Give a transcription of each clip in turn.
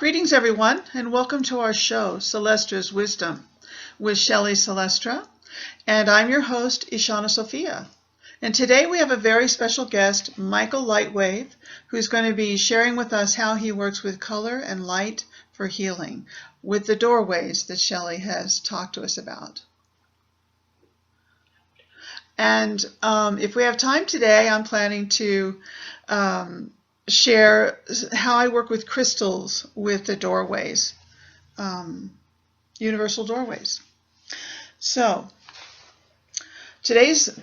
Greetings, everyone, and welcome to our show, Celestra's Wisdom, with Shelley Celestra, and I'm your host, Ishana Sophia. And today we have a very special guest, Michael Lightwave, who's going to be sharing with us how he works with color and light for healing, with the doorways that Shelley has talked to us about. And if we have time today, I'm planning to share how I work with crystals with the doorways, universal doorways. So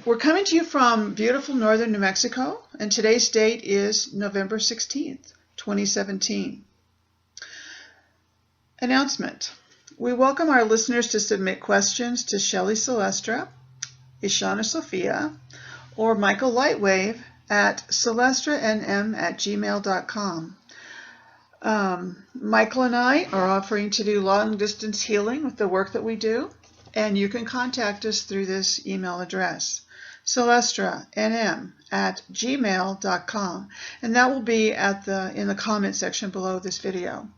we're coming to you from beautiful northern New Mexico, and today's date is November 16th, 2017. Announcement. We welcome our listeners to submit questions to Shelley Celestra, Ishana Sophia, or Michael Lightwave at celestranm@gmail.com. Michael and I are offering to do long-distance healing with the work that we do, and you can contact us through this email address, celestranm@gmail.com, and that will be in the comment section below this video.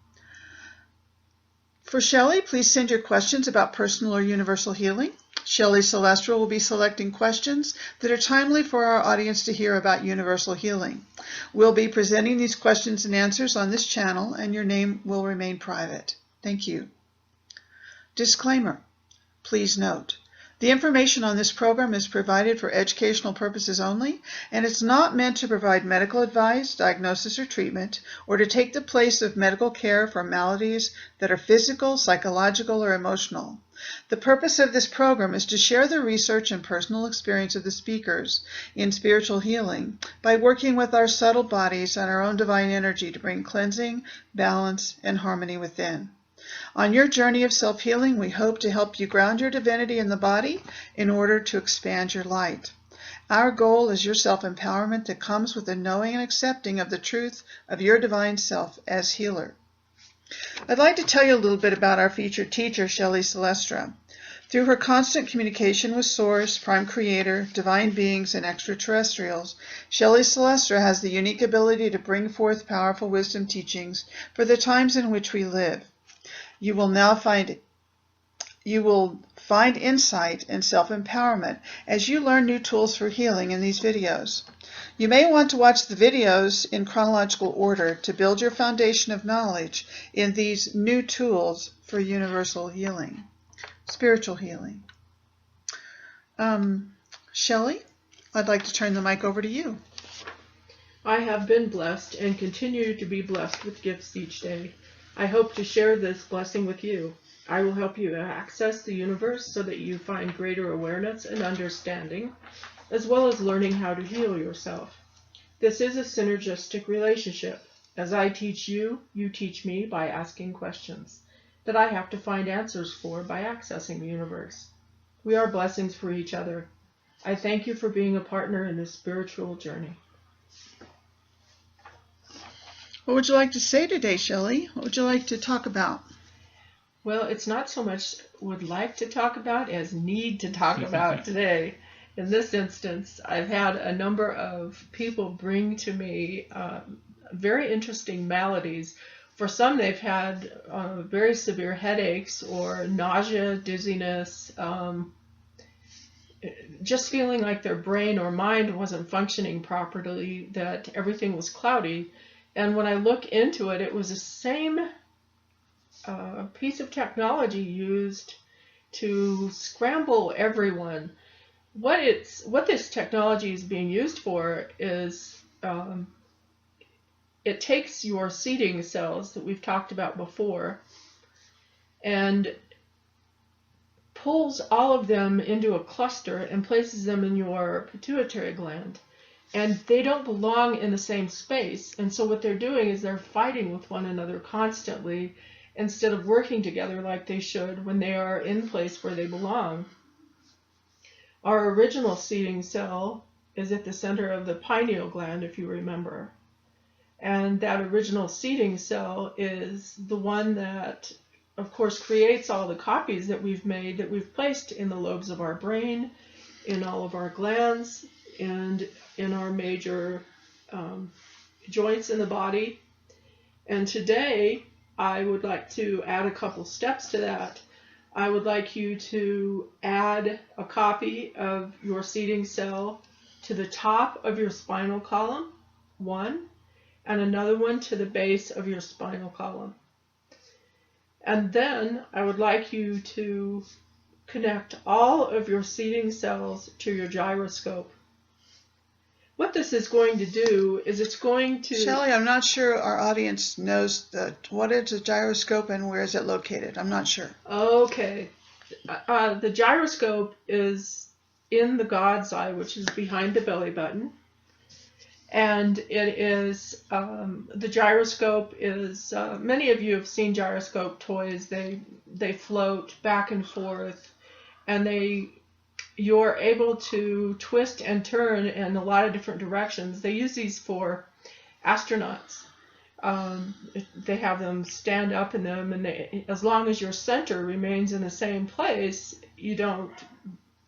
For Shelley, please send your questions about personal or universal healing. Shelley Celestra will be selecting questions that are timely for our audience to hear about universal healing. We'll be presenting these questions and answers on this channel, and your name will remain private. Thank you. Disclaimer. Please note, the information on this program is provided for educational purposes only, and it's not meant to provide medical advice, diagnosis, or treatment, or to take the place of medical care for maladies that are physical, psychological, or emotional. The purpose of this program is to share the research and personal experience of the speakers in spiritual healing by working with our subtle bodies and our own divine energy to bring cleansing, balance, and harmony within. On your journey of self-healing, we hope to help you ground your divinity in the body in order to expand your light. Our goal is your self-empowerment that comes with the knowing and accepting of the truth of your divine self as healer. I'd like to tell you a little bit about our featured teacher, Shelley Celestra. Through her constant communication with Source, Prime Creator, divine beings, and extraterrestrials, Shelley Celestra has the unique ability to bring forth powerful wisdom teachings for the times in which we live. You will find insight and self-empowerment as you learn new tools for healing in these videos. You may want to watch the videos in chronological order to build your foundation of knowledge in these new tools for universal healing, spiritual healing. Shelley, I'd like to turn the mic over to you. I have been blessed and continue to be blessed with gifts each day. I hope to share this blessing with you. I will help you access the universe so that you find greater awareness and understanding, as well as learning how to heal yourself. This is a synergistic relationship. As I teach you, you teach me by asking questions that I have to find answers for by accessing the universe. We are blessings for each other. I thank you for being a partner in this spiritual journey. What would you like to say today, Shelley? What would you like to talk about? Well, it's not so much would like to talk about as need to talk about today. In this instance, I've had a number of people bring to me very interesting maladies. For some, they've had very severe headaches or nausea, dizziness, just feeling like their brain or mind wasn't functioning properly, that everything was cloudy. And when I look into it, it was the same piece of technology used to scramble everyone. What this technology is being used for is it takes your seeding cells that we've talked about before and pulls all of them into a cluster and places them in your pituitary gland. And they don't belong in the same space. And so what they're doing is they're fighting with one another constantly instead of working together like they should when they are in place where they belong. Our original seeding cell is at the center of the pineal gland, if you remember. And that original seeding cell is the one that, of course, creates all the copies that we've made, that we've placed in the lobes of our brain, in all of our glands, and in our major joints in the body. And today, I would like to add a couple steps to that. I would like you to add a copy of your seating cell to the top of your spinal column, one, and another one to the base of your spinal column. And then I would like you to connect all of your seating cells to your gyroscope. What this is going to do is it's going to... Shelley, I'm not sure our audience knows what is a gyroscope and where is it located. I'm not sure. Okay. The gyroscope is in the God's eye, which is behind the belly button. And it is, the gyroscope is, many of you have seen gyroscope toys. They float back and forth, and you're able to twist and turn in a lot of different directions. They use these for astronauts. They have them stand up in them, and as long as your center remains in the same place, you don't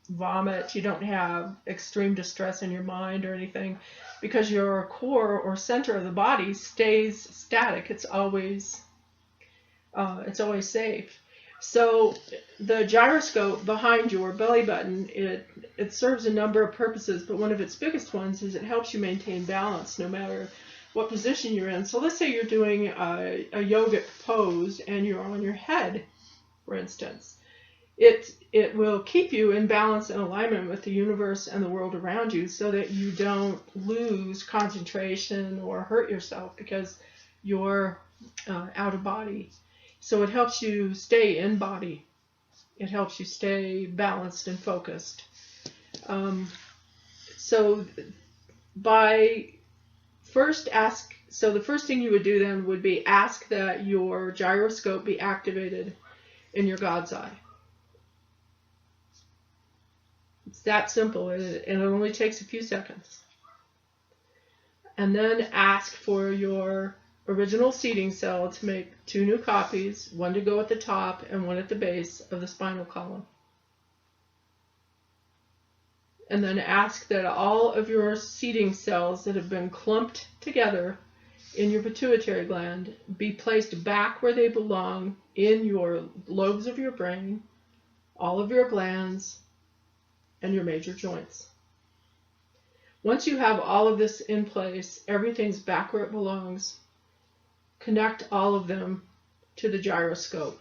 vomit, you don't have extreme distress in your mind or anything, because your core or center of the body stays static. It's always safe. So the gyroscope behind your belly button, it serves a number of purposes, but one of its biggest ones is it helps you maintain balance no matter what position you're in. So let's say you're doing a yogic pose and you're on your head, for instance. It will keep you in balance and alignment with the universe and the world around you so that you don't lose concentration or hurt yourself because you're out of body. So it helps you stay in body. It helps you stay balanced and focused. So the first thing you would do then would be ask that your gyroscope be activated in your God's eye. It's that simple, and it only takes a few seconds. And then ask for your original seating cell to make 2 new copies, one to go at the top and one at the base of the spinal column. And then ask that all of your seating cells that have been clumped together in your pituitary gland be placed back where they belong in your lobes of your brain, all of your glands, and your major joints. Once you have all of this in place, everything's back where it belongs. Connect all of them to the gyroscope.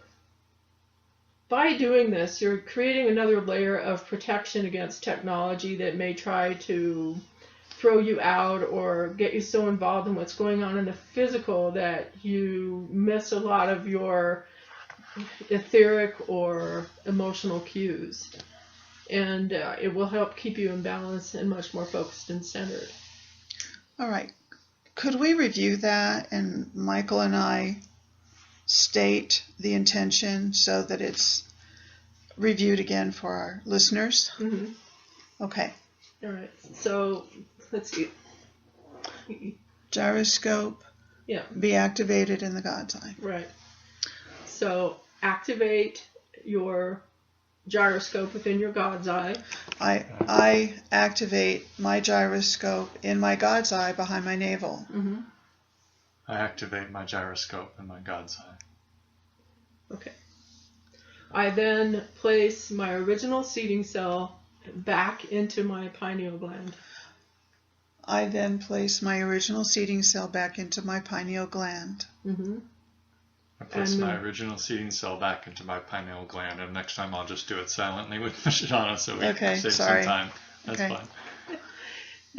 By doing this, you're creating another layer of protection against technology that may try to throw you out or get you so involved in what's going on in the physical that you miss a lot of your etheric or emotional cues. And it will help keep you in balance and much more focused and centered. All right. Could we review that and Michael and I state the intention so that it's reviewed again for our listeners? Mm-hmm. Okay. All right. So let's see. Gyroscope. Yeah. Be activated in the God's eye. Right. So activate your gyroscope within your God's eye. I activate my gyroscope in my God's eye behind my navel. Mm-hmm. I activate my gyroscope in my God's eye. Okay. I then place my original seating cell back into my pineal gland. I then place my original seating cell back into my pineal gland. Mm-hmm. I place my original seating cell back into my pineal gland, and next time I'll just do it silently with Ishana so we save some time. That's fine.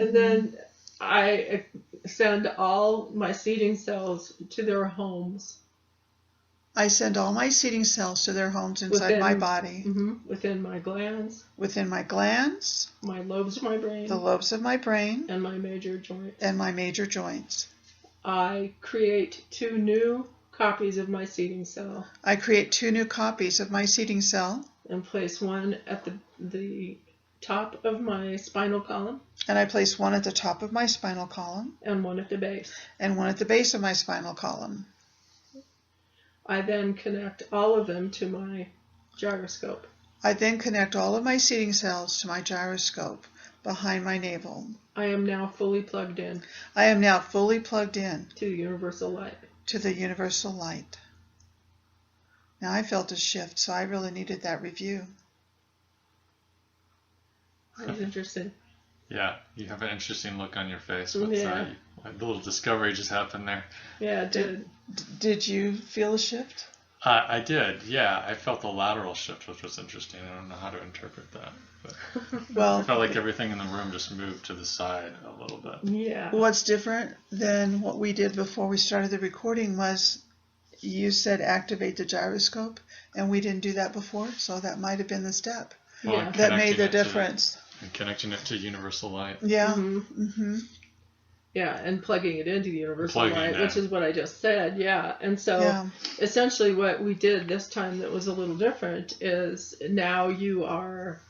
And then I send all my seating cells to their homes. I send all my seating cells to their homes inside my body. Mm-hmm, within my glands. Within my glands. My lobes of my brain. The lobes of my brain. And my major joints. And my major joints. I create 2 new copies of my seating cell. I create 2 new copies of my seating cell. And place one at the top of my spinal column. And I place one at the top of my spinal column. And one at the base. And one at the base of my spinal column. I then connect all of them to my gyroscope. I then connect all of my seating cells to my gyroscope behind my navel. I am now fully plugged in. I am now fully plugged in. To the universal light. To the universal light. Now I felt a shift, so I really needed that review. That was interesting. Yeah, you have an interesting look on your face. A little discovery just happened there. Yeah, it did. Did you feel a shift? I did, yeah. I felt a lateral shift, which was interesting. I don't know how to interpret that. But well, I felt like everything in the room just moved to the side a little bit. Yeah. What's different than what we did before we started the recording was you said activate the gyroscope, and we didn't do that before, so that might have been the step that made the difference. And connecting it to universal light. Yeah. Yeah, and plugging it into the universal light, which is what I just said. Yeah, and so essentially what we did this time that was a little different is now you are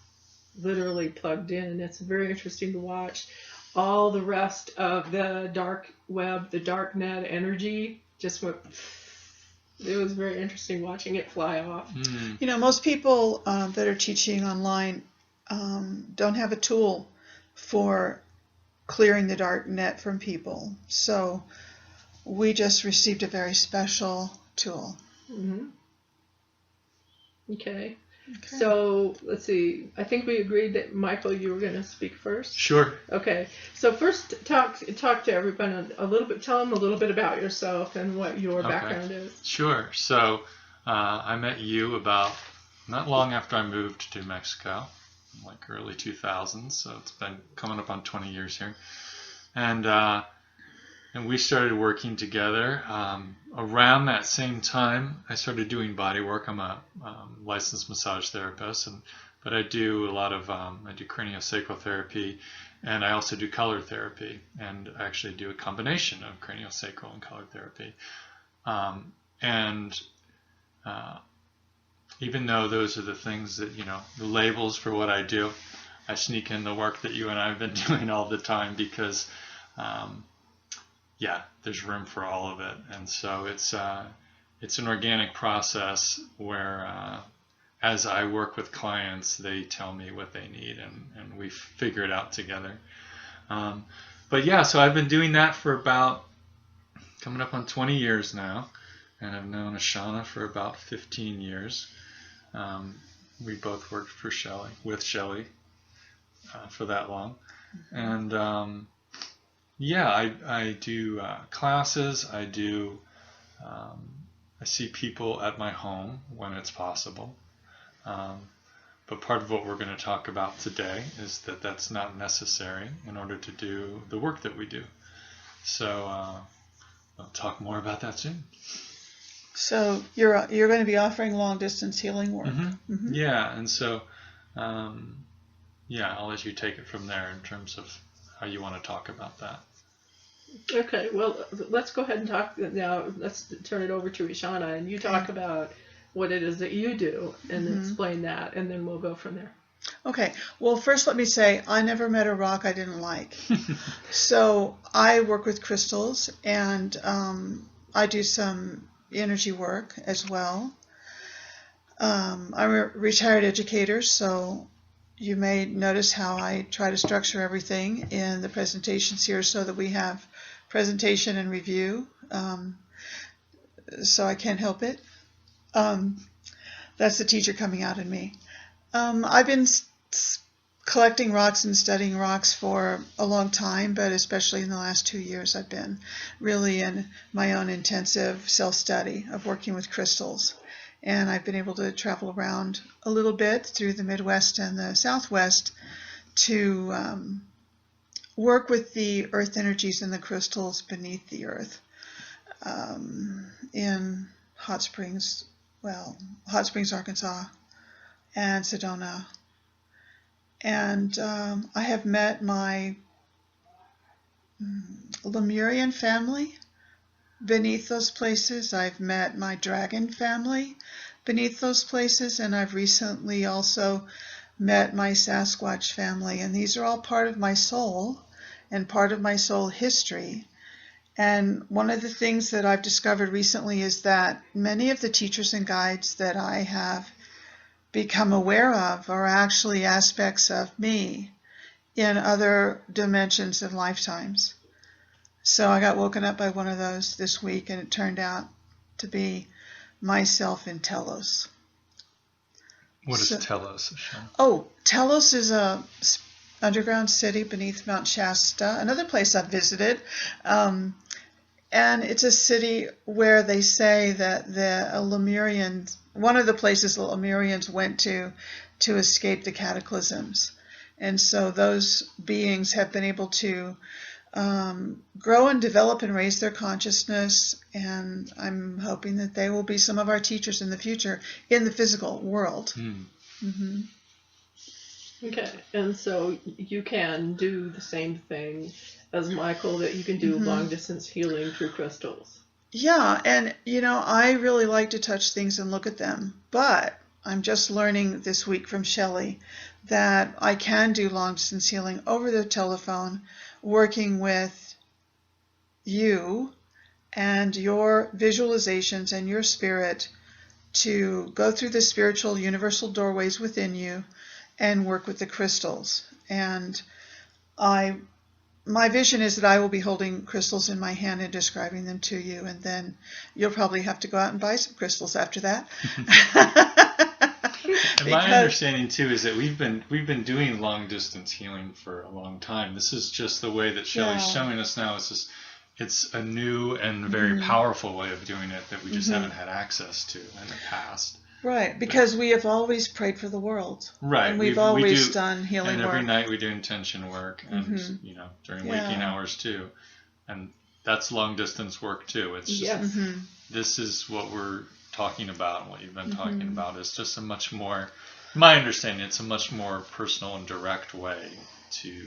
literally plugged in. It's very interesting to watch. All the rest of the dark web, the dark net energy just went. It was very interesting watching it fly off. You know, most people that are teaching online don't have a tool for clearing the dark net from people. So we just received a very special tool. Okay. So let's see. I think we agreed that Michael, you were going to speak first. Sure. Okay. So first, talk to everyone a little bit. Tell them a little bit about yourself and what your background is. Sure. So I met you about not long after I moved to Mexico, like early 2000s. So it's been coming up on 20 years here, and we started working together. Around that same time, I started doing body work. I'm a licensed massage therapist, but I do a lot of I do craniosacral therapy, and I also do color therapy, and I actually do a combination of craniosacral and color therapy. Even though those are the things that, the labels for what I do, I sneak in the work that you and I have been doing all the time because there's room for all of it. And so it's an organic process where as I work with clients, they tell me what they need and we figure it out together. So I've been doing that for about coming up on 20 years now, and I've known Ishana for about 15 years. We both worked with Shelley for that long. And I do classes. I see people at my home when it's possible. But part of what we're going to talk about today is that that's not necessary in order to do the work that we do. So I'll talk more about that soon. So you're going to be offering long distance healing work. Yeah, and so I'll let you take it from there in terms of how you want to talk about that. Okay, well, let's go ahead and talk now. Let's turn it over to Ishana, and you talk about what it is that you do and explain that, and then we'll go from there. Okay, well, first let me say I never met a rock I didn't like. So I work with crystals, and I do some energy work as well. I'm a retired educator, so you may notice how I try to structure everything in the presentations here so that we have presentation and review. So I can't help it. That's the teacher coming out in me. I've been collecting rocks and studying rocks for a long time, but especially in the last 2 years, I've been really in my own intensive self-study of working with crystals. And I've been able to travel around a little bit through the Midwest and the Southwest to work with the earth energies and the crystals beneath the earth in Hot Springs, Arkansas, and Sedona. And I have met my Lemurian family beneath those places. I've met my dragon family beneath those places, and I've recently also met my Sasquatch family. And these are all part of my soul and part of my soul history. And one of the things that I've discovered recently is that many of the teachers and guides that I have become aware of are actually aspects of me in other dimensions and lifetimes. So I got woken up by one of those this week, and it turned out to be myself in Telos. What is Telos, Ishana? Oh, Telos is a underground city beneath Mount Shasta, another place I've visited. And it's a city where they say that the Lemurians, one of the places the Lemurians went to escape the cataclysms. And so those beings have been able to grow and develop and raise their consciousness. And I'm hoping that they will be some of our teachers in the future in the physical world. Mm-hmm. Okay, and so you can do the same thing as Michael, that you can do long distance healing through crystals. Yeah, and I really like to touch things and look at them, but I'm just learning this week from Shelley that I can do long distance healing over the telephone, working with you and your visualizations and your spirit to go through the spiritual universal doorways within you and work with the crystals. And my vision is that I will be holding crystals in my hand and describing them to you, and then you'll probably have to go out and buy some crystals after that. And my understanding too is that we've been doing long distance healing for a long time. This is just the way that Shelley's showing us now. It's a new and very powerful way of doing it that we just haven't had access to in the past. Right, because we have always prayed for the world. Right. And we've always done healing and work. every night we do intention work, and during waking hours too. And that's long distance work too. It's just this is what we're talking about, and what you've been talking about is just a much more, my understanding, it's a much more personal and direct way to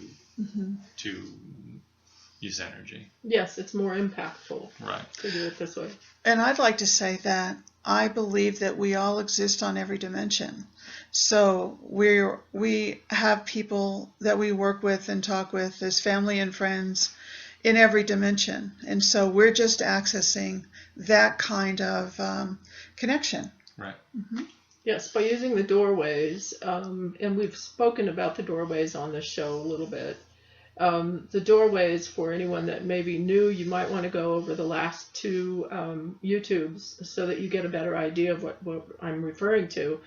use energy. Yes, it's more impactful. Right. To do it this way. And I'd like to say that I believe that we all exist on every dimension. So we have people that we work with and talk with as family and friends in every dimension. And so we're just accessing that kind of connection. Right. Yes, by using the doorways, and we've spoken about the doorways on this show a little bit. The doorways, for anyone that may be new, you might want to go over the last two YouTubes so that you get a better idea of what I'm referring to.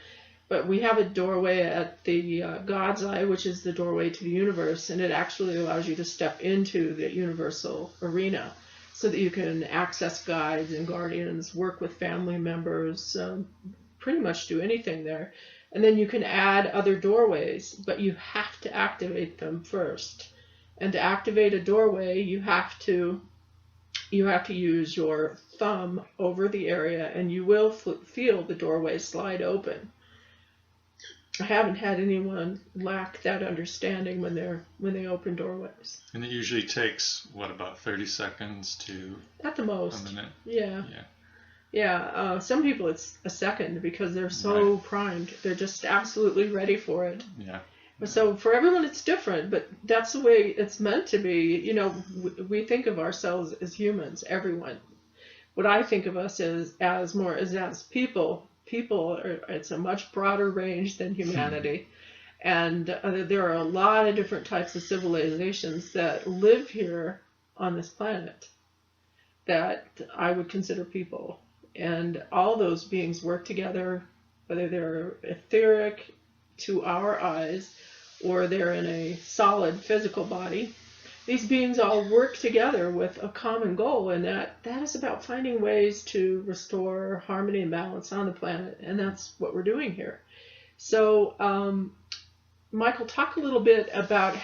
But we have a doorway at the God's Eye, which is the doorway to the universe, and it actually allows you to step into the universal arena so that you can access guides and guardians, work with family members, pretty much do anything there. And then you can add other doorways, but you have to activate them first. And to activate a doorway, you have to use your thumb over the area, and you will feel the doorway slide open. I haven't had anyone lack that understanding when they open doorways. And it usually takes about 30 seconds to at the most. A minute. Yeah. Some people it's a second because they're so primed. They're just absolutely ready for it. Yeah. So for everyone it's different, but that's the way it's meant to be. We think of ourselves as humans, everyone. What I think of us as people. People it's a much broader range than humanity. And there are a lot of different types of civilizations that live here on this planet that I would consider people. And all those beings work together, whether they're etheric to our eyes or they're in a solid physical body. These beings all work together with a common goal, and that is about finding ways to restore harmony and balance on the planet, and that's what we're doing here. So, Michael, talk a little bit about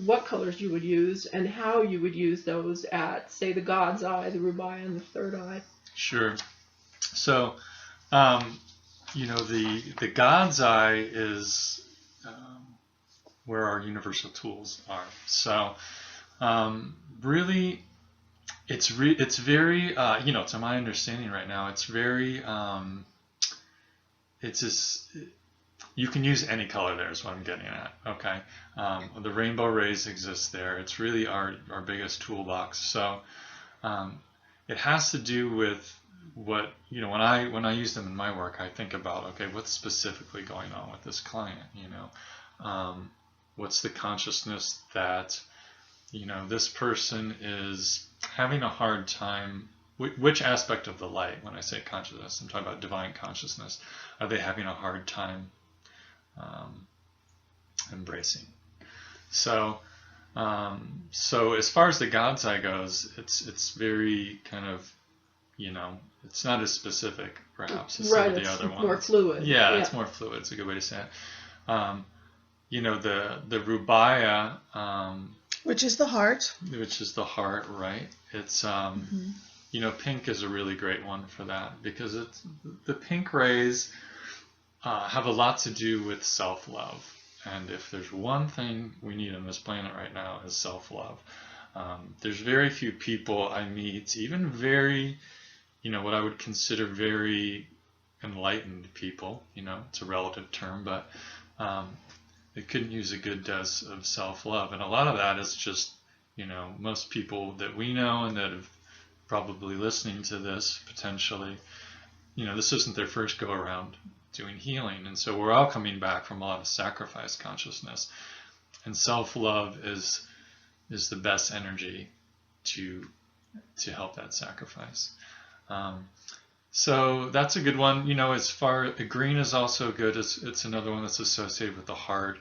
what colors you would use and how you would use those at, say, the God's Eye, the Rubai, and the Third Eye. Sure. So, the God's Eye is where our universal tools are. So, really, it's very, to my understanding right now, it's very, you can use any color there is what I'm getting at, okay? The rainbow rays exist there. It's really our biggest toolbox. So, it has to do with what, when I use them in my work, I think about, okay, what's specifically going on with this client, what's the consciousness that, this person is having a hard time which aspect of the light, when I say consciousness, I'm talking about divine consciousness, are they having a hard time embracing? So, so as far as the God's eye goes, it's very kind of, it's not as specific perhaps as some of the other ones. More fluid. Yeah, it's more fluid. It's a good way to say it. The rubaya, which is the heart. Which is the heart, right? It's pink is a really great one for that, because the pink rays have a lot to do with self-love. And if there's one thing we need on this planet right now, is self-love. There's very few people I meet, even very, what I would consider very enlightened people, it's a relative term, but they couldn't use a good dose of self-love. And a lot of that is just, most people that we know and that have probably listening to this potentially, this isn't their first go around doing healing, and so we're all coming back from a lot of sacrifice consciousness, and self-love is the best energy to help that sacrifice. So that's a good one. As far green is also good. It's another one that's associated with the heart,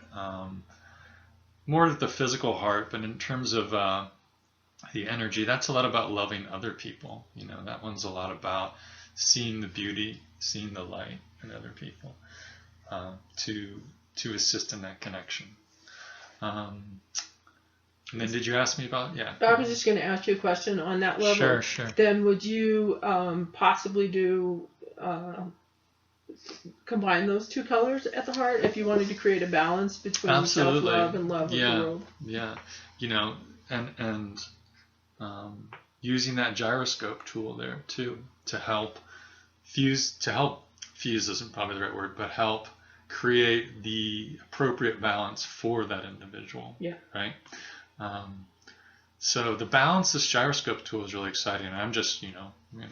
more of the physical heart, but in terms of the energy, that's a lot about loving other people. That one's a lot about seeing the beauty, seeing the light in other people, to assist in that connection. And then did you ask me about, I was just going to ask you a question on that level. Sure. Then would you possibly combine those two colors at the heart if you wanted to create a balance between self-love and love of the world? Yeah. And using that gyroscope tool there too to help fuse isn't probably the right word, but help create the appropriate balance for that individual. Yeah. Right. So the balance, this gyroscope tool is really exciting. I'm just,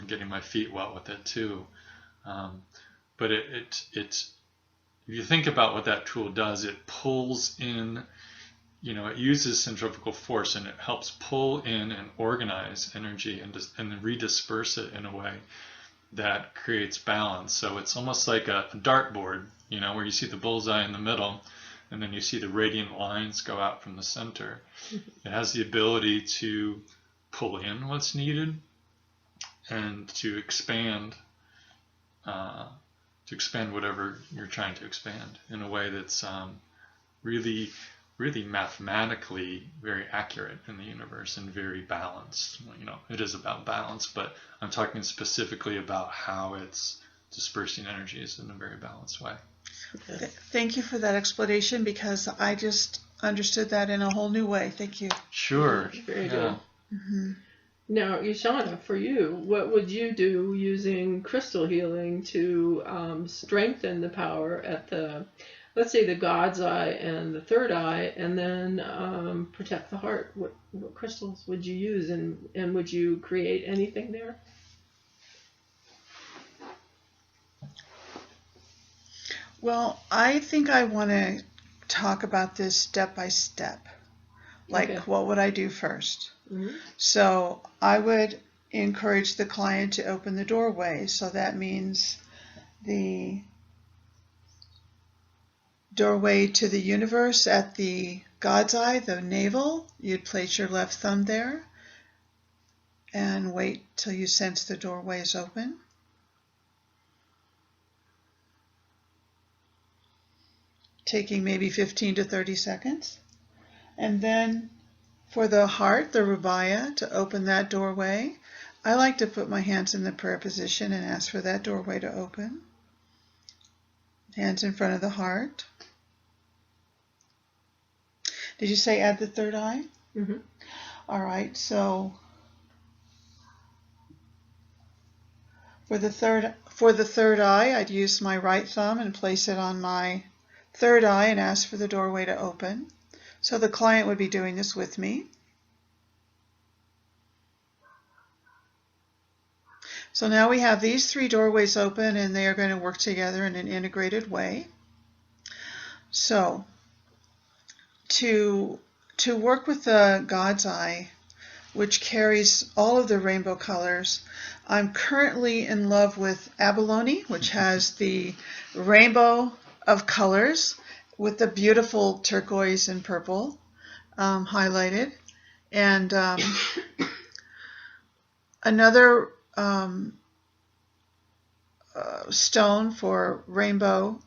getting my feet wet with it too. But it's if you think about what that tool does, it pulls in, it uses centrifugal force, and it helps pull in and organize energy and redisperse it in a way that creates balance. So it's almost like a dartboard, where you see the bullseye in the middle, and then you see the radiant lines go out from the center. It has the ability to pull in what's needed and to expand whatever you're trying to expand in a way that's really mathematically very accurate in the universe and very balanced. It is about balance, but I'm talking specifically about how it's dispersing energies in a very balanced way. Thank you for that explanation, because I just understood that in a whole new way. Thank you. Sure. Very good. Mm-hmm. Now, Ishana, for you, what would you do using crystal healing to strengthen the power at the, let's say, the God's eye and the third eye, and then protect the heart? What crystals would you use, and would you create anything there? Well, I think I want to talk about this step by step. What would I do first? Mm-hmm. So I would encourage the client to open the doorway. So that means the doorway to the universe at the God's eye, the navel. You'd place your left thumb there and wait till you sense the doorway is open. Taking maybe 15 to 30 seconds. And then for the heart, the rubaya, to open that doorway, I like to put my hands in the prayer position and ask for that doorway to open. Hands in front of the heart. Did you say add the third eye? Mm-hmm. All right, so for the third eye, I'd use my right thumb and place it on my third eye and ask for the doorway to open. So the client would be doing this with me. So now we have these three doorways open, and they are going to work together in an integrated way. So to work with the God's eye, which carries all of the rainbow colors. I'm currently in love with abalone, which has the rainbow of colors with the beautiful turquoise and purple highlighted. And another stone for rainbow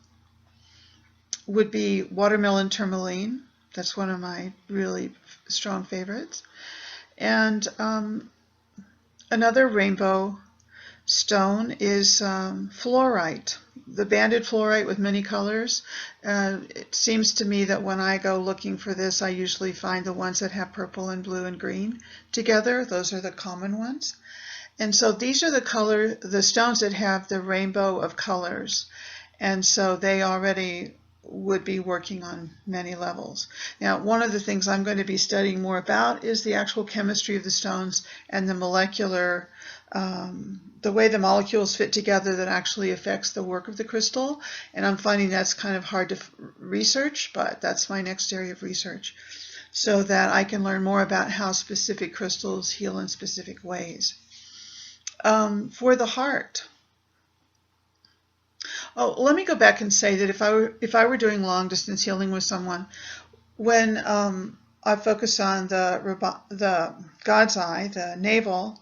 would be watermelon tourmaline. That's one of my really strong favorites. And another rainbow stone is fluorite, the banded fluorite with many colors. It seems to me that when I go looking for this, I usually find the ones that have purple and blue and green together. Those are the common ones. And so these are the stones that have the rainbow of colors. And so they already would be working on many levels. Now, one of the things I'm going to be studying more about is the actual chemistry of the stones and the molecular, the way the molecules fit together that actually affects the work of the crystal. And I'm finding that's kind of hard to research, but that's my next area of research, so that I can learn more about how specific crystals heal in specific ways. For the heart. Oh, let me go back and say that if I were doing long distance healing with someone, when I focus on the God's eye, the navel,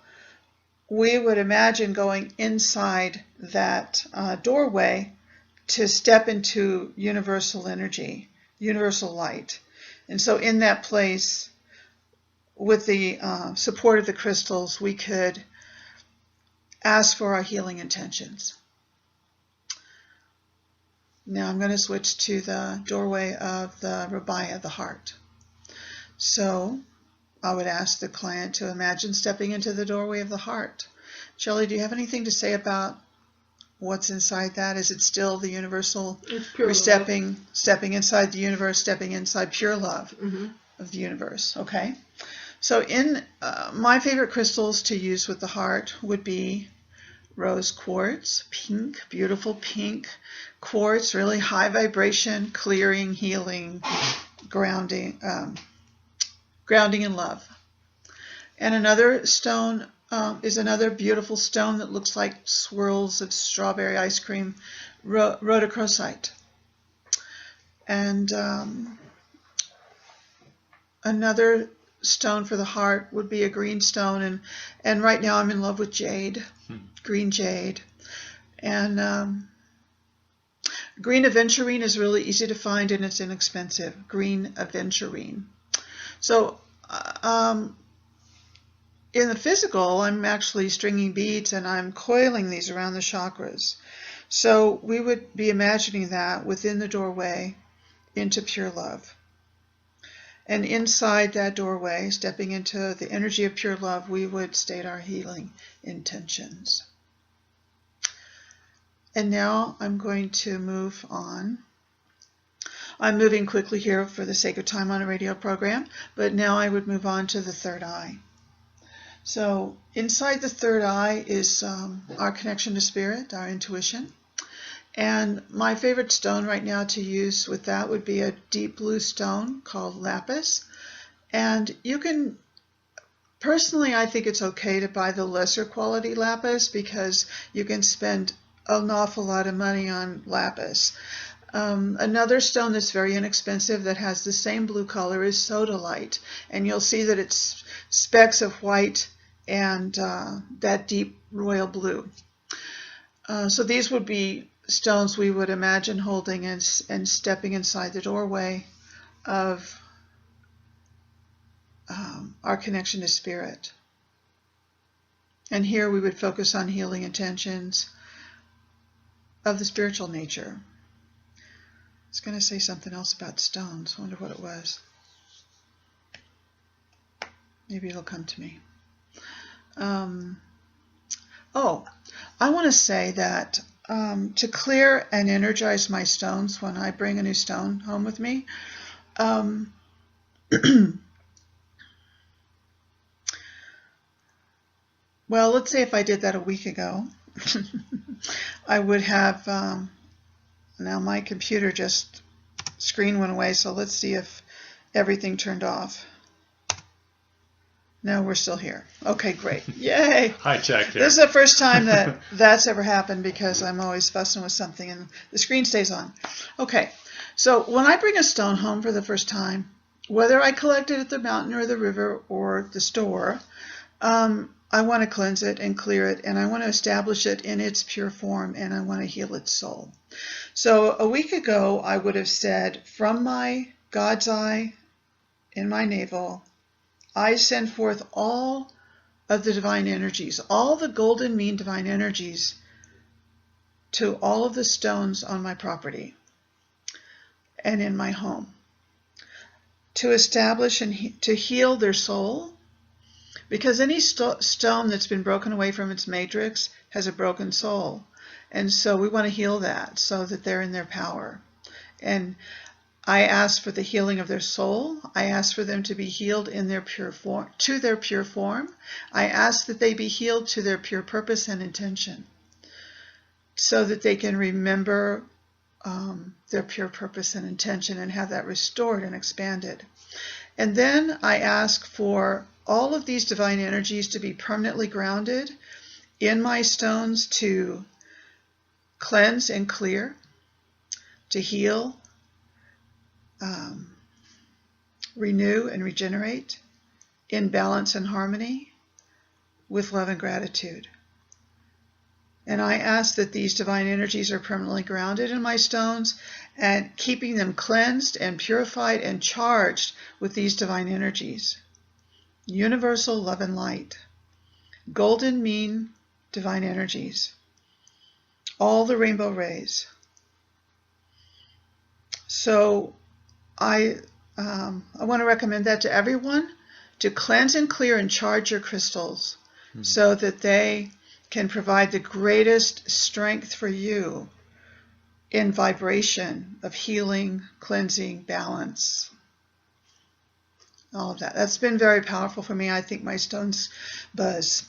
we would imagine going inside that doorway to step into universal energy, universal light. And so in that place, with the support of the crystals, we could ask for our healing intentions. Now I'm going to switch to the doorway of the Rabaya, the heart. So I would ask the client to imagine stepping into the doorway of the heart. Shelley, do you have anything to say about what's inside that? Is it still the universal? It's pure We're love. stepping inside the universe, stepping inside pure love of the universe. Okay. So in my favorite crystals to use with the heart would be rose quartz, pink, beautiful pink quartz, really high vibration, clearing, healing, grounding in love. And another stone is another beautiful stone that looks like swirls of strawberry ice cream, rhodochrosite. And another stone for the heart would be a green stone, and right now I'm in love with jade, green jade. And green aventurine is really easy to find and it's inexpensive. Green aventurine. So in the physical, I'm actually stringing beads and I'm coiling these around the chakras. So we would be imagining that within the doorway into pure love. And inside that doorway, stepping into the energy of pure love, we would state our healing intentions. And now I'm going to move on. I'm moving quickly here for the sake of time on a radio program, but now I would move on to the third eye. So inside the third eye is our connection to spirit, our intuition. And my favorite stone right now to use with that would be a deep blue stone called lapis. And you can, personally, I think it's okay to buy the lesser quality lapis because you can spend an awful lot of money on lapis. Another stone that's very inexpensive that has the same blue color is sodalite. And you'll see that it's specks of white and that deep royal blue. So these would be stones we would imagine holding and stepping inside the doorway of our connection to spirit. And here we would focus on healing intentions of the spiritual nature. I was going to say something else about stones. I wonder what it was. Maybe it'll come to me. I want to say that to clear and energize my stones when I bring a new stone home with me, well, let's say if I did that a week ago, I would have, now my computer just, screen went away, so let's see if everything turned off. No, we're still here. Okay, great. Yay. High tech here. This is the first time that that's ever happened because I'm always fussing with something and the screen stays on. Okay, so when I bring a stone home for the first time, whether I collect it at the mountain or the river or the store, I want to cleanse it and clear it, and I want to establish it in its pure form, and I want to heal its soul. So a week ago, I would have said, from my God's eye in my navel, I send forth all of the divine energies, all the golden mean divine energies, to all of the stones on my property and in my home, to establish and to heal their soul, because any stone that's been broken away from its matrix has a broken soul. And so we want to heal that so that they're in their power. And I ask for the healing of their soul. I ask for them to be healed in their pure form, to their pure form. I ask that they be healed to their pure purpose and intention, so that they can remember their pure purpose and intention and have that restored and expanded. And then I ask for all of these divine energies to be permanently grounded in my stones, to cleanse and clear, to heal, renew and regenerate in balance and harmony with love and gratitude. And I ask that these divine energies are permanently grounded in my stones and keeping them cleansed and purified and charged with these divine energies. Universal love and light, golden mean divine energies, all the rainbow rays. So I want to recommend that to everyone, to cleanse and clear and charge your crystals so that they can provide the greatest strength for you in vibration of healing, cleansing, balance, all of that. That's been very powerful for me. I think my stones buzz.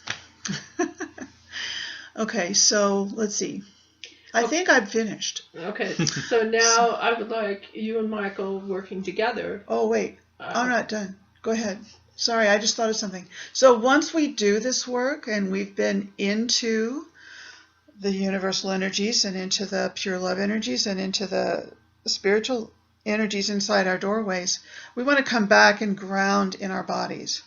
Okay, so let's see. I think I'm finished. Okay, so now I would like you and Michael working together. Oh, wait. I'm not done. Go ahead. Sorry, I just thought of something. So once we do this work and we've been into the universal energies and into the pure love energies and into the spiritual energies inside our doorways, we want to come back and ground in our bodies.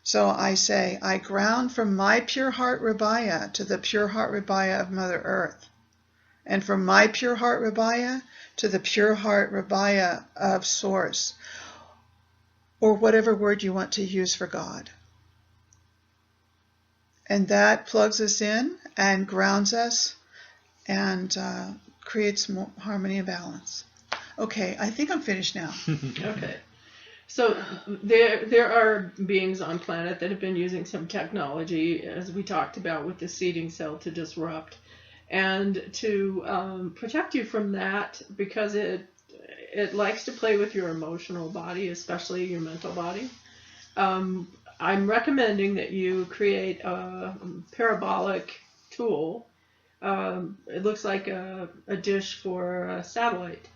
So I say, I ground from my pure heart Rabaya to the pure heart Rabaya of Mother Earth. And from my pure heart Rabaya to the pure heart Rabaya of Source, or whatever word you want to use for God. And that plugs us in and grounds us and creates more harmony and balance. Okay, I think I'm finished now. Okay. So there are beings on planet that have been using some technology, as we talked about with the seeding cell, to disrupt and to protect you from that, because it likes to play with your emotional body, especially your mental body. I'm recommending that you create a parabolic tool. It looks like a dish for a satellite.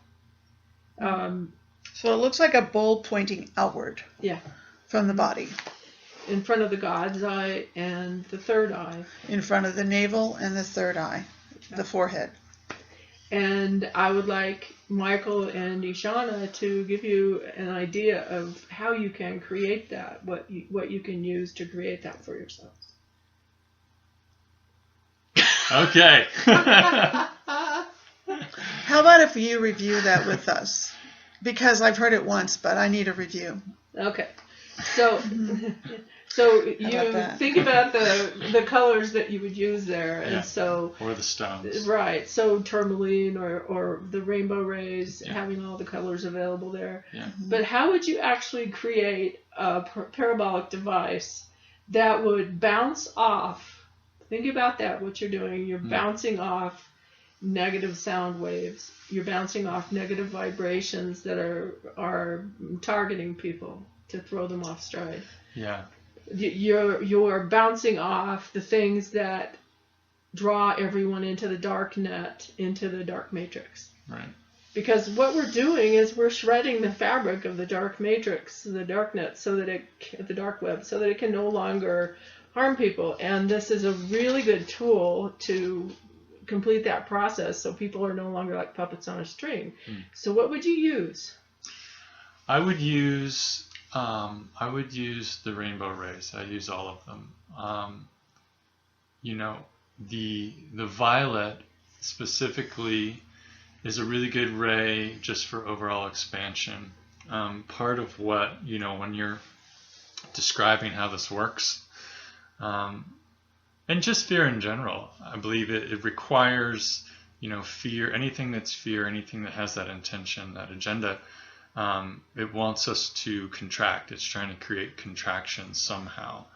So it looks like a bowl pointing outward. Yeah. From the body. In front of the God's eye and the third eye. In front of the navel and the third eye, the forehead. And I would like Michael and Ishana to give you an idea of how you can create that, what you can use to create that for yourselves. Okay. How about if you review that with us? Because I've heard it once, but I need a review. Okay. So you think about the colors that you would use there, and so or the stones. Right. So tourmaline or the rainbow rays, having all the colors available there. Yeah. But how would you actually create a parabolic device that would bounce off? Think about that. What you're doing, you're bouncing off negative sound waves. You're bouncing off negative vibrations that are targeting people to throw them off stride. Yeah. You're bouncing off the things that draw everyone into the dark net, into the dark matrix. Right. Because what we're doing is we're shredding the fabric of the dark matrix, the dark net, the dark web, so that it can no longer harm people. And this is a really good tool to complete that process, so people are no longer like puppets on a string. So what would you use? I would use the rainbow rays. I use all of them. The violet specifically is a really good ray just for overall expansion. Part of what, when you're describing how this works, and just fear in general, I believe it requires, fear, anything that's fear, anything that has that intention, that agenda, it wants us to contract. It's trying to create contraction somehow.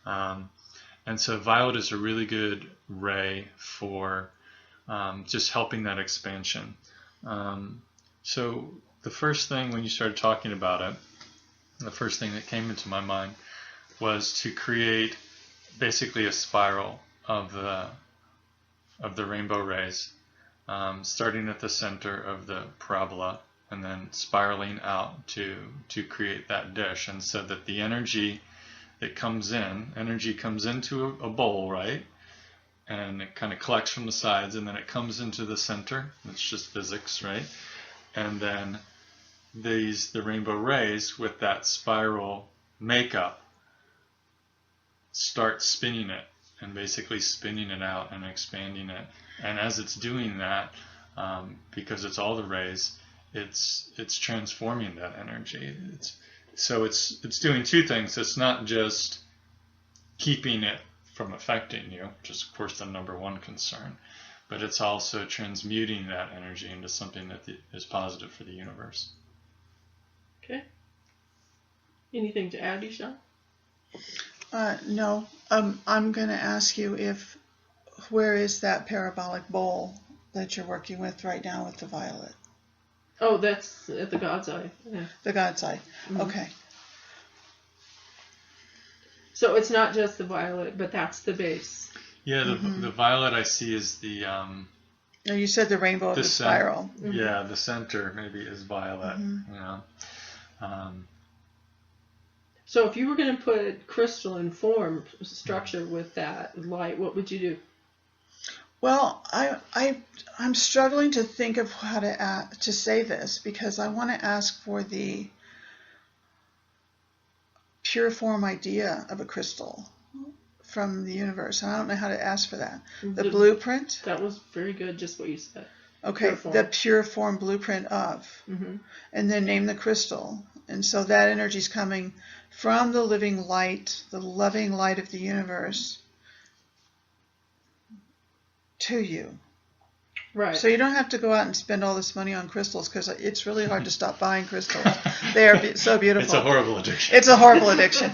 And so violet is a really good ray for just helping that expansion. So the first thing, when you started talking about it, the first thing that came into my mind was to create basically a spiral of the rainbow rays, starting at the center of the parabola and then spiraling out to create that dish, and so that the energy comes into a bowl, right? And it kind of collects from the sides, and then it comes into the center. It's just physics, right? And then the rainbow rays with that spiral makeup start spinning it, and basically spinning it out and expanding it. And as it's doing that, because it's all the rays, it's transforming that energy. It's doing two things. It's not just keeping it from affecting you, which is of course the number one concern, but it's also transmuting that energy into something that is positive for the universe. Okay. Anything to add, Ishana? No. I'm going to ask you where is that parabolic bowl that you're working with right now with the violet? Oh, that's at the God's Eye. Yeah. The God's Eye. Mm-hmm. Okay. So it's not just the violet, but that's the base. Yeah, the violet I see is the... No, you said the rainbow of the spiral. Yeah, the center maybe is violet. So if you were going to put crystalline form structure with that light, what would you do? Well, I'm struggling to think of how to say this, because I want to ask for the pure form idea of a crystal from the universe. I don't know how to ask for that. The blueprint? That was very good, just what you said. Okay, the pure form blueprint of. And then name the crystal. And so that energy is coming from the living light, the loving light of the universe, to you. Right. So you don't have to go out and spend all this money on crystals, because it's really hard to stop buying crystals. They are so beautiful. It's a horrible addiction. It's a horrible addiction.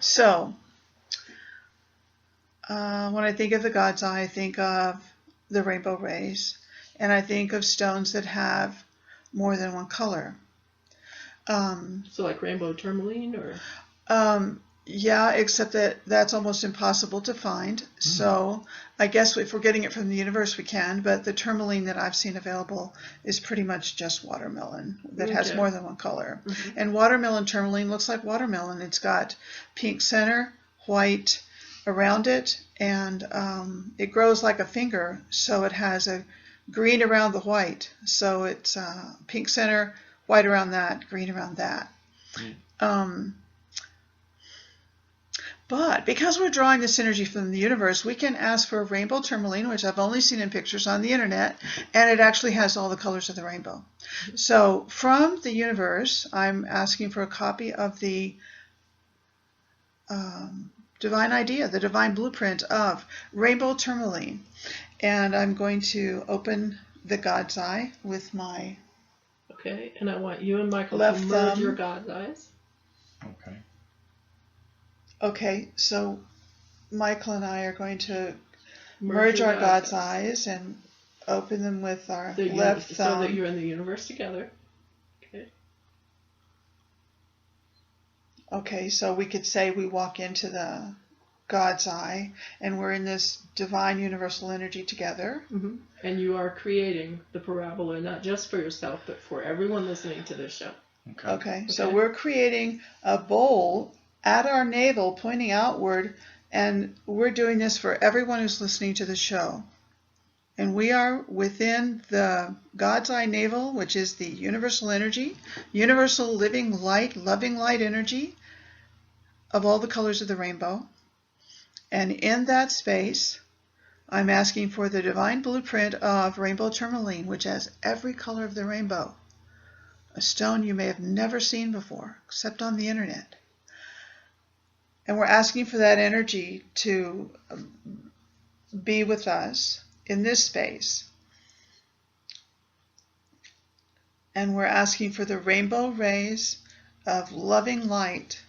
So when I think of the God's Eye, I think of the rainbow rays, and I think of stones that have more than one color. So like rainbow tourmaline, or? Yeah, except that's almost impossible to find. So I guess if we're getting it from the universe, we can. But the tourmaline that I've seen available is pretty much just watermelon that has more than one color. And watermelon tourmaline looks like watermelon. It's got pink center, white around it, and it grows like a finger. So it has a green around the white. So it's pink center, white around that, green around that. But because we're drawing this energy from the universe, we can ask for a rainbow tourmaline, which I've only seen in pictures on the internet, and it actually has all the colors of the rainbow. So from the universe, I'm asking for a copy of the divine idea, the divine blueprint of rainbow tourmaline. And I'm going to open the God's Eye with my Okay, and I want you and Michael left to merge thumb. your God's eyes. Okay. Okay, so Michael and I are going to merge our God's eyes and open them with our left thumb. So that you're in the universe together. Okay. Okay, so we could say we walk into the God's eye, and we're in this divine universal energy together. Mm-hmm. And you are creating the parabola not just for yourself, but for everyone listening to this show. Okay. So we're creating a bowl at our navel pointing outward, and we're doing this for everyone who's listening to the show. And we are within the God's eye navel, which is the universal energy, universal living light, loving light energy of all the colors of the rainbow. And in that space, I'm asking for the divine blueprint of rainbow tourmaline, which has every color of the rainbow. A stone you may have never seen before, except on the internet. And we're asking for that energy to be with us in this space. And we're asking for the rainbow rays of loving light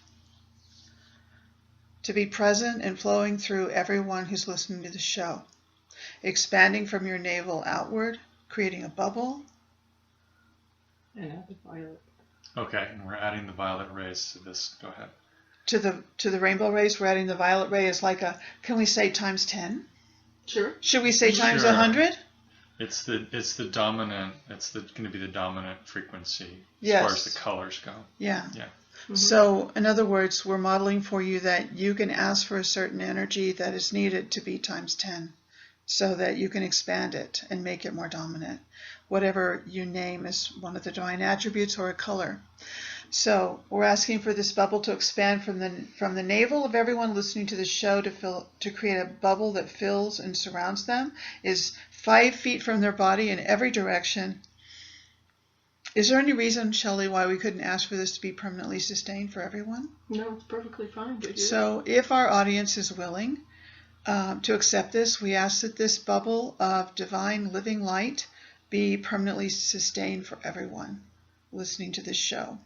to be present and flowing through everyone who's listening to the show, expanding from your navel outward, creating a bubble. And add the violet. Okay, and we're adding the violet rays to this. Go ahead. To the rainbow rays, we're adding the violet ray as like a, can we say times 10? Sure. Should we say times Sure. 100? It's the dominant. It's going to be the dominant frequency as Yes. far as the colors go. Yeah. Yeah. Mm-hmm. So, in other words, we're modeling for you that you can ask for a certain energy that is needed to be times 10 so that you can expand it and make it more dominant. Whatever you name as one of the divine attributes or a color. So, we're asking for this bubble to expand from the navel of everyone listening to the show to create a bubble that fills and surrounds them, is 5 feet from their body in every direction. Is there any reason, Shelley, why we couldn't ask for this to be permanently sustained for everyone? No, it's perfectly fine. So if our audience is willing to accept this, we ask that this bubble of divine living light be permanently sustained for everyone listening to this show.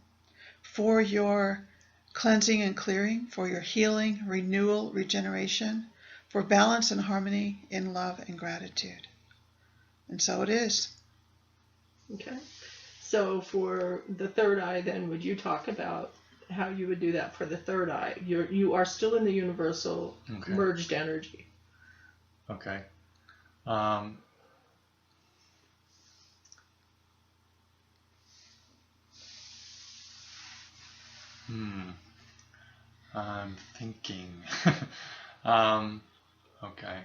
For your cleansing and clearing, for your healing, renewal, regeneration, for balance and harmony in love and gratitude. And so it is. Okay. So for the third eye, then, would you talk about how you would do that for the third eye? You are still in the universal merged energy. Okay. I'm thinking. Okay.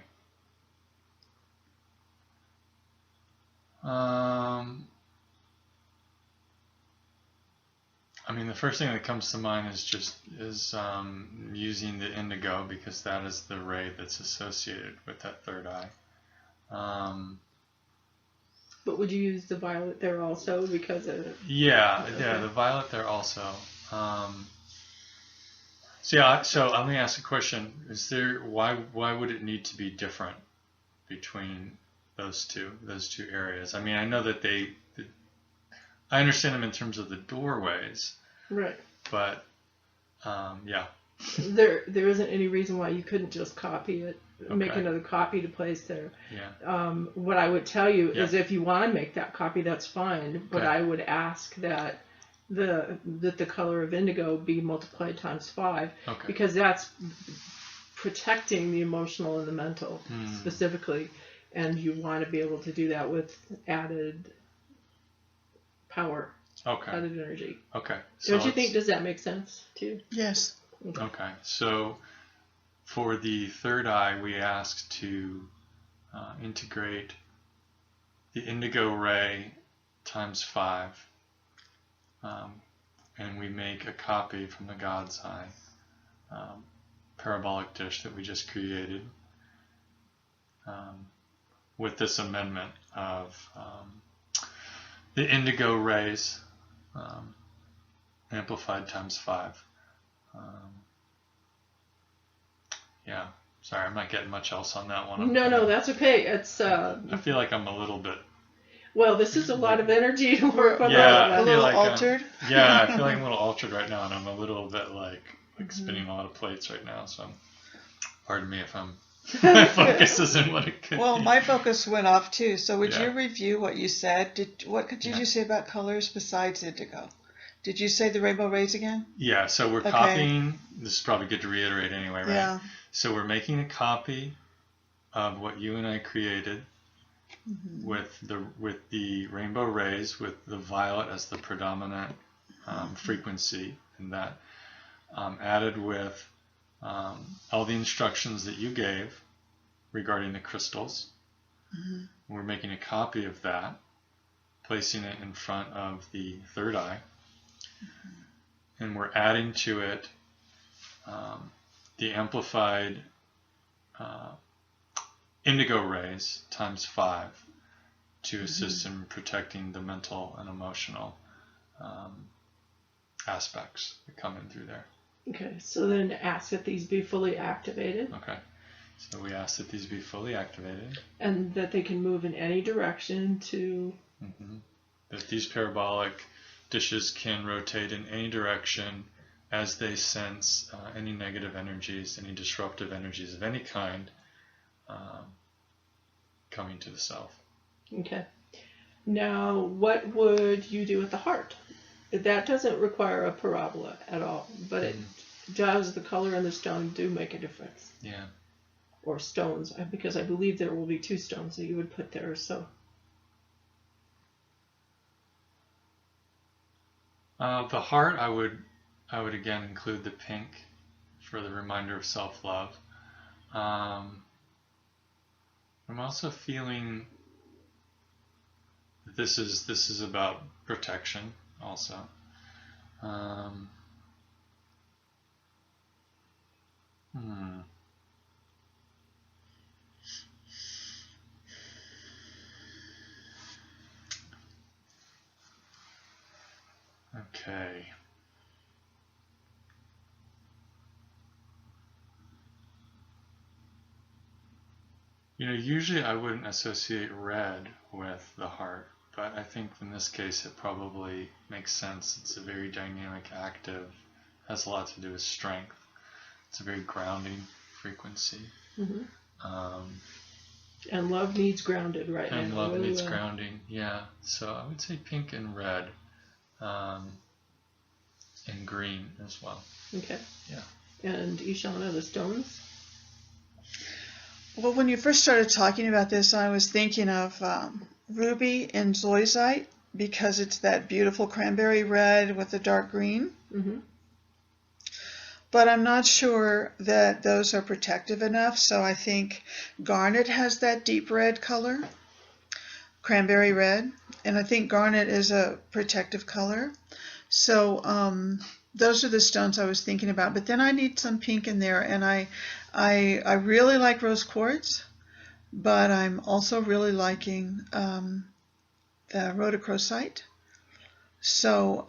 I mean, the first thing that comes to mind is using the indigo, because that is the ray that's associated with that third eye. But would you use the violet there also because of? Yeah, the violet there also. So let me ask a question: why would it need to be different between those two areas? I mean, I know that I understand them in terms of the doorways, right? But yeah, there isn't any reason why you couldn't just copy it, make Okay. another copy to place there. yeah, What I would tell you Yeah. is, if you want to make that copy, that's fine. But Okay. I would ask that the color of indigo be multiplied times 5, okay, because that's protecting the emotional and the mental specifically, and you want to be able to do that with added power, okay, added energy. okay. Don't you think? Does that make sense to you? Yes. Okay, so for the third eye, we ask to integrate the indigo ray times 5, and we make a copy from the God's eye parabolic dish that we just created with this amendment of the indigo rays amplified times 5. Yeah, sorry, I'm not getting much else on that one. No, that's okay. It's I feel like I'm a little bit. well, this is a lot of energy to work on. Yeah, A I feel little like altered. Yeah, I feel like I'm a little altered right now, and I'm a little bit like spinning a lot of plates right now. So, pardon me if my focus isn't what it could Well, be. my focus went off too. So would Yeah. you review what you said? What did you say about colors besides indigo? Did you say the rainbow rays again? Yeah, so we're copying, this is probably good to reiterate anyway, right? Yeah. So we're making a copy of what you and I created with the rainbow rays, with the violet as the predominant frequency, and that added with all the instructions that you gave regarding the crystals. We're making a copy of that, placing it in front of the third eye, and we're adding to it the amplified indigo rays times 5 to assist in protecting the mental and emotional aspects that come in through there. Okay, so then ask that these be fully activated. Okay, so we ask that these be fully activated. And that they can move in any direction to... That these parabolic dishes can rotate in any direction as they sense any negative energies, any disruptive energies of any kind coming to the self. Okay. Now, what would you do with the heart? That doesn't require a parabola at all, but it does, the color and the stone do make a difference. Yeah. Or stones, because I believe there will be 2 stones that you would put there, so. The heart, I would again include the pink for the reminder of self-love. I'm also feeling that this is about protection also. Okay. You know, usually I wouldn't associate red with the heart, but I think in this case it probably makes sense. It's a very dynamic, active, has a lot to do with strength. It's a very grounding frequency. And love needs grounded right now. And love really needs grounding, yeah. So I would say pink and red, and green as well. Okay. Yeah. And Ishana, the stones? Well, when you first started talking about this, I was thinking of ruby and zoisite, because it's that beautiful cranberry red with the dark green. But I'm not sure that those are protective enough, so I think garnet has that deep red color, cranberry red, and I think garnet is a protective color. So those are the stones I was thinking about. But then I need some pink in there, and I really like rose quartz, but I'm also really liking the rhodochrosite. So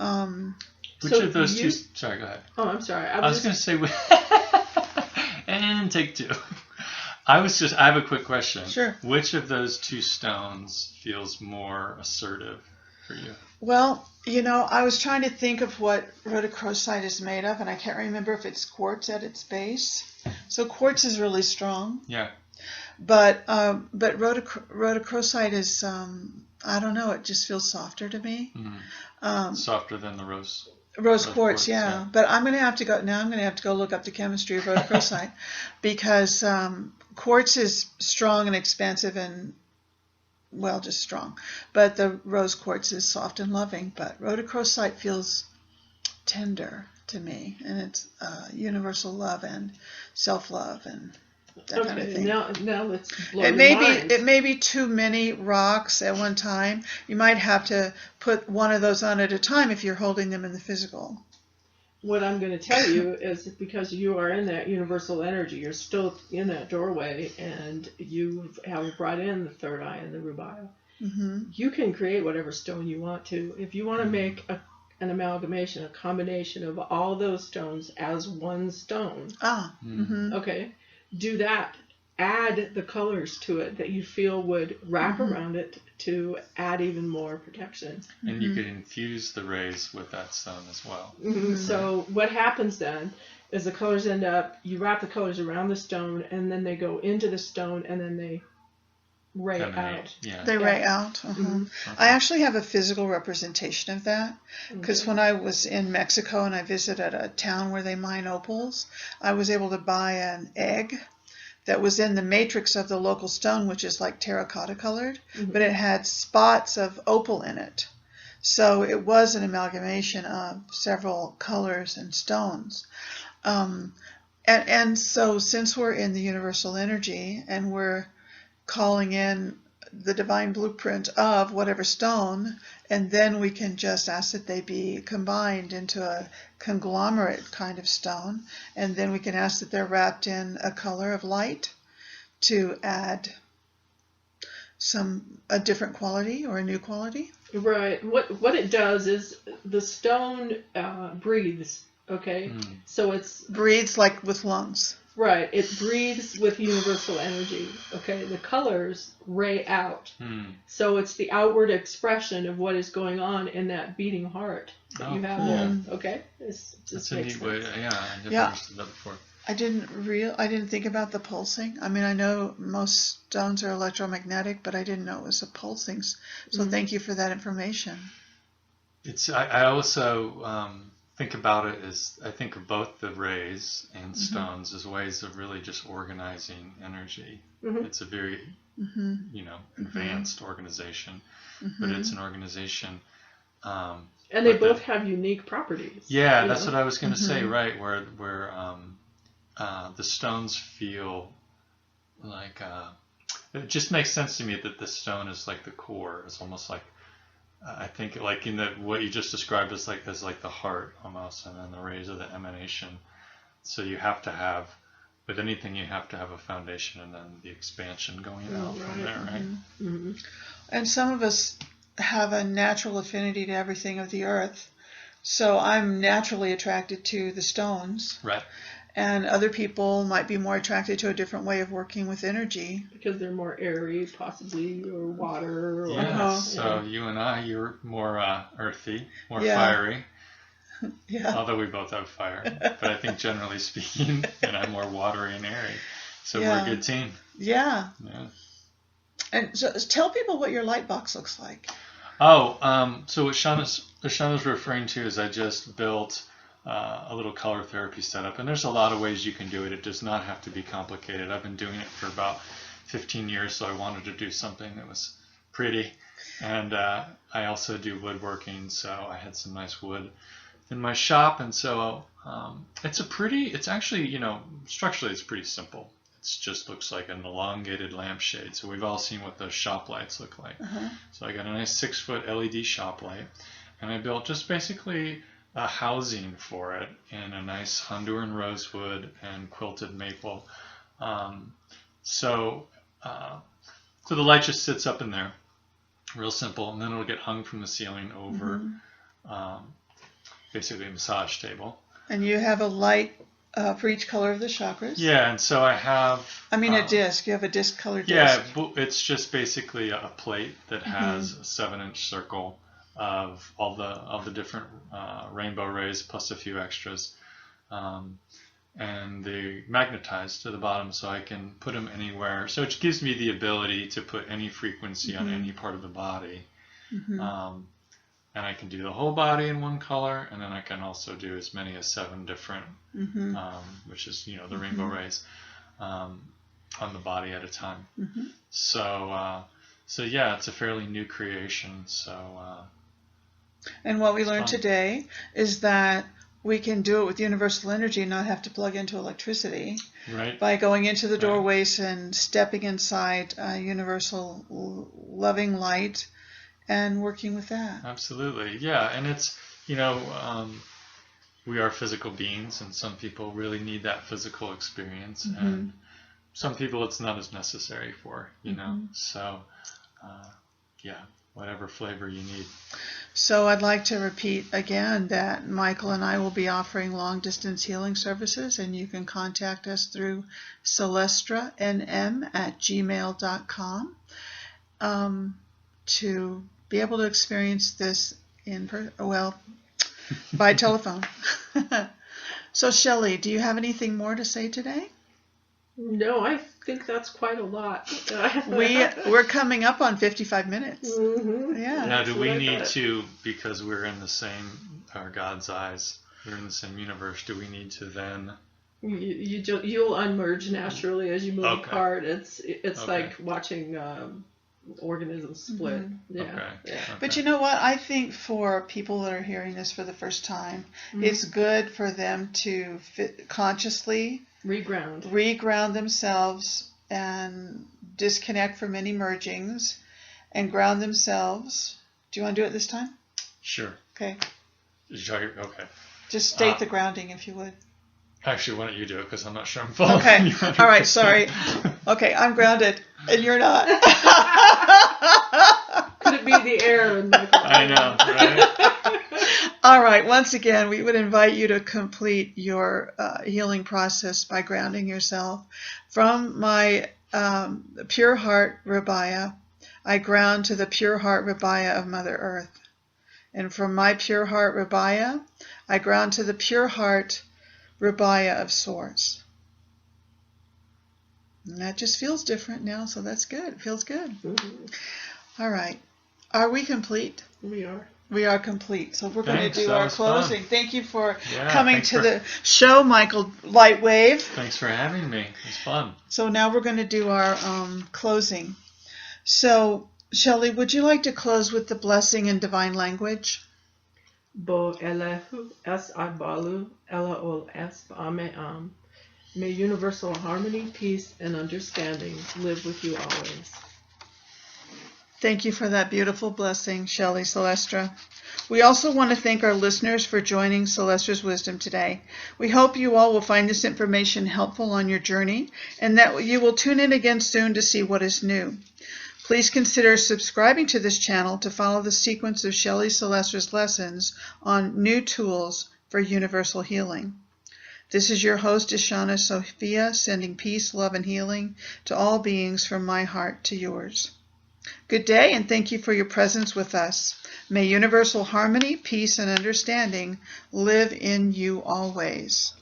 which of those two? Sorry, go ahead. Oh, I'm sorry. I was going to say, and take 2. I have a quick question. Sure. Which of those 2 stones feels more assertive for you? Well, you know, I was trying to think of what rhodochrosite is made of, and I can't remember if it's quartz at its base. So quartz is really strong. Yeah. But rhodochrosite is, I don't know, it just feels softer to me. Softer than the rose quartz, yeah. But I'm going to have to go look up the chemistry of rhodochrosite because quartz is strong and expansive and, well, just strong. But the rose quartz is soft and loving. But rhodochrosite feels tender to me, and it's universal love and self-love and that kind of thing. Now let's blow your minds. It may be too many rocks at one time. You might have to put one of those on at a time if you're holding them in the physical. What I'm going to tell you is because you are in that universal energy, you're still in that doorway, and you have brought in the third eye and the rubile. You can create whatever stone you want to. If you want to make an amalgamation, a combination of all those stones as one stone. Okay. Do that. Add the colors to it that you feel would wrap around it to add even more protection. And you could infuse the rays with that stone as well. So what happens then is the colors you wrap the colors around the stone, and then they go into the stone, and then they ray emanate. out. Yeah. They ray out. Mhm. I actually have a physical representation of that because Okay. when I was in Mexico and I visited a town where they mine opals, I was able to buy an egg that was in the matrix of the local stone, which is like terracotta colored, but it had spots of opal in it. So it was an amalgamation of several colors and stones. And so since we're in the universal energy and we're calling in the divine blueprint of whatever stone, and then we can just ask that they be combined into a conglomerate kind of stone, and then we can ask that they're wrapped in a color of light to add a different quality or a new quality. Right. What it does is the stone breathes. Okay. So it's Breathes like with lungs. right. It breathes with universal energy. Okay. The colors ray out. So it's the outward expression of what is going on in that beating heart that you have there. Okay. That's a neat way. Yeah, I never understood that before. I didn't think about the pulsing. I mean, I know most stones are electromagnetic, but I didn't know it was a pulsing. So thank you for that information. I also think about it as, I think of both the rays and stones as ways of really just organizing energy. It's a very, advanced organization, but it's an organization. And they both have unique properties. Yeah, that's what I was going to say, right, where the stones feel like, it just makes sense to me that the stone is like the core. It's almost like, I think like in what you just described as like the heart almost, and then the rays are the emanation. So you have to have, with anything you have to have a foundation and then the expansion going out from there, right? And some of us have a natural affinity to everything of the earth. So I'm naturally attracted to the stones. Right. And other people might be more attracted to a different way of working with energy. Because they're more airy, possibly, or water. Or, so you and I, you're more earthy, more fiery. Yeah. Although we both have fire. But I think generally speaking, and I'm more watery and airy. So we're a good team. Yeah. And so tell people what your light box looks like. Oh, so what Ishana's referring to is I just built a little color therapy setup, and there's a lot of ways you can do it. It does not have to be complicated. I've been doing it for about 15 years, so I wanted to do something that was pretty, and I also do woodworking, so I had some nice wood in my shop, and so it's actually, structurally it's pretty simple. It just looks like an elongated lampshade. So we've all seen what those shop lights look like. So I got a nice 6-foot LED shop light, and I built just basically a housing for it in a nice Honduran rosewood and quilted maple. So the light just sits up in there, real simple, and then it'll get hung from the ceiling over basically a massage table. And you have a light for each color of the chakras? Yeah, and so I have... a disc. You have a disc colored disc. Yeah, it's just basically a plate that has a 7-inch circle of all the different rainbow rays plus a few extras, and they magnetize to the bottom, so I can put them anywhere. So it gives me the ability to put any frequency on any part of the body, and I can do the whole body in one color, and then I can also do as many as 7 different, which is the rainbow rays on the body at a time. So yeah, it's a fairly new creation. So. And what we learned today is that we can do it with universal energy and not have to plug into electricity. Right. By going into the doorways and stepping inside universal loving light and working with that. Absolutely. Yeah. And it's, we are physical beings, and some people really need that physical experience. And some people it's not as necessary for, So, yeah, whatever flavor you need. So I'd like to repeat again that Michael and I will be offering long-distance healing services, and you can contact us through celestranm@gmail.com to be able to experience this by telephone. So Shelley, do you have anything more to say today? No, I think that's quite a lot. We're coming up on 55 minutes. Mm-hmm. Yeah. Now, do That's we what I need thought. to, because we're in the same, God's eyes, we're in the same universe, do we need to then? You'll unmerge naturally as you move Okay. apart. It's Okay. like watching organisms split. Yeah. Okay. Yeah. But you know what? I think for people that are hearing this for the first time, it's good for them to consciously reground themselves and disconnect from any mergings and ground themselves. Do you want to do it this time? Sure. Okay. Okay. Just state the grounding if you would. Actually, why don't you do it, because I'm not sure I'm following Okay. you. All right. Sorry. Okay. I'm grounded and you're not. Could it be the air? I know, right? All right. Once again, we would invite you to complete your healing process by grounding yourself. From my pure heart Rabaya, I ground to the pure heart Rabaya of Mother Earth. And from my pure heart Rabaya, I ground to the pure heart Rabaya of Source. And that just feels different now, so that's good. It feels good. Mm-hmm. All right. Are we complete? We are. We are complete. So we're going to do that our was closing. fun. Thank you for Yeah, coming to the show, Michael Lightwave. Thanks for having me. It was fun. So now we're going to do our closing. So, Shelley, would you like to close with the blessing in divine language? Bo elehu es abalu ela ol es ba'ame'am. May universal harmony, peace, and understanding live with you always. Thank you for that beautiful blessing, Shelley Celestra. We also want to thank our listeners for joining Celestra's Wisdom today. We hope you all will find this information helpful on your journey and that you will tune in again soon to see what is new. Please consider subscribing to this channel to follow the sequence of Shelley Celestra's lessons on new tools for universal healing. This is your host, Ishana Sophia, sending peace, love, and healing to all beings from my heart to yours. Good day, and thank you for your presence with us. May universal harmony, peace, and understanding live in you always.